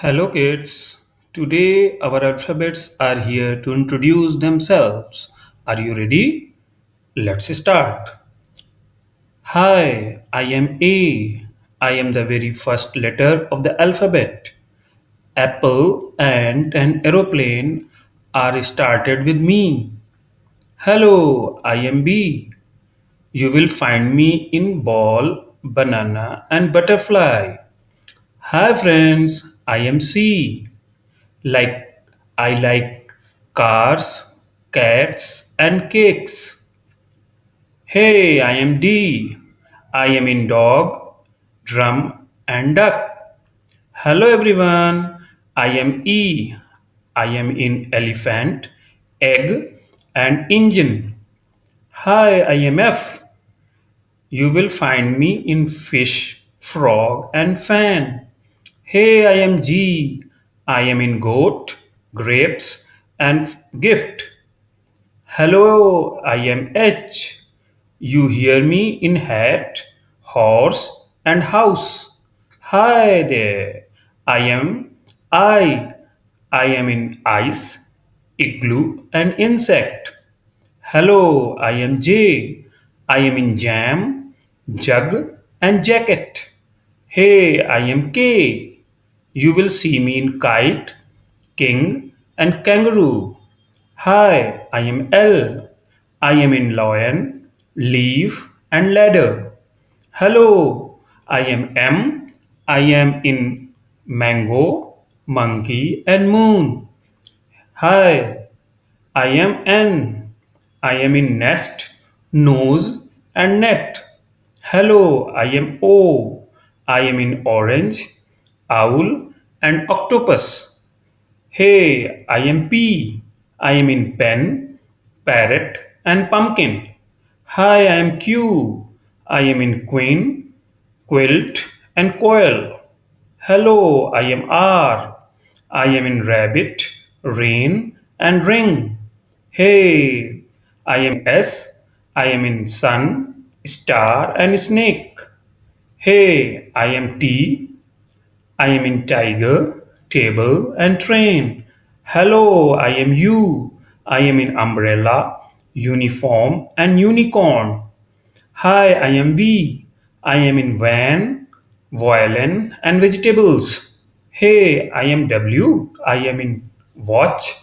Hello, kids. Today, our alphabets are here to introduce themselves. Are you ready? Let's start. Hi, I am A. I am the very first letter of the alphabet. Apple and an aeroplane are started with me. Hello, I am B. You will find me in ball, banana, and butterfly. Hi, friends. I am C. Like I like cars, cats, and cakes. Hey, I am D. I am in dog, drum, and duck. Hello, everyone. I am E. I am in elephant, egg, and engine. Hi, I am F. You will find me in fish, frog, and fan. Hey, I am G. I am in goat, grapes, and gift. Hello, I am H. You hear me in hat, horse, and house. Hi there. I am I. I am in ice, igloo, and insect. Hello, I am J. I am in jam, jug, and jacket. Hey, I am K. You will see me in kite, king, and kangaroo. Hi, I am L. I am in lion, leaf, and ladder. Hello, I am M. I am in mango, monkey, and moon. Hi, I am N. I am in nest, nose, and net. Hello, I am O. I am in orange, owl, and octopus. Hey, I am P. I am in pen, parrot, and pumpkin. Hi, I am Q. I am in queen, quilt, and coil. Hello, I am R. I am in rabbit, rain, and ring. Hey, I am S. I am in sun, star, and snake. Hey, I am T. I am in tiger, table, and train. Hello, I am you. I am in umbrella, uniform, and unicorn. Hi, I am V. I am in van, violin, and vegetables. Hey, I am W. I am in watch,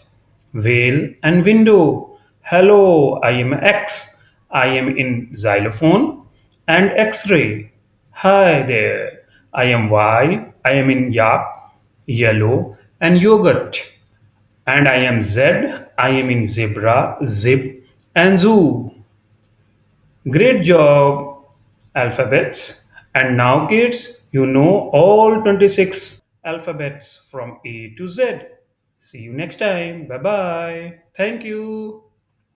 whale, and window. Hello, I am X. I am in xylophone and X ray. Hi there. I am Y. I am in yak, yellow, and yogurt. And I am Z. I am in zebra, zip, and zoo. Great job, alphabets. And now, kids, you know all 26 alphabets from A to Z. See you next time. Bye bye. Thank you.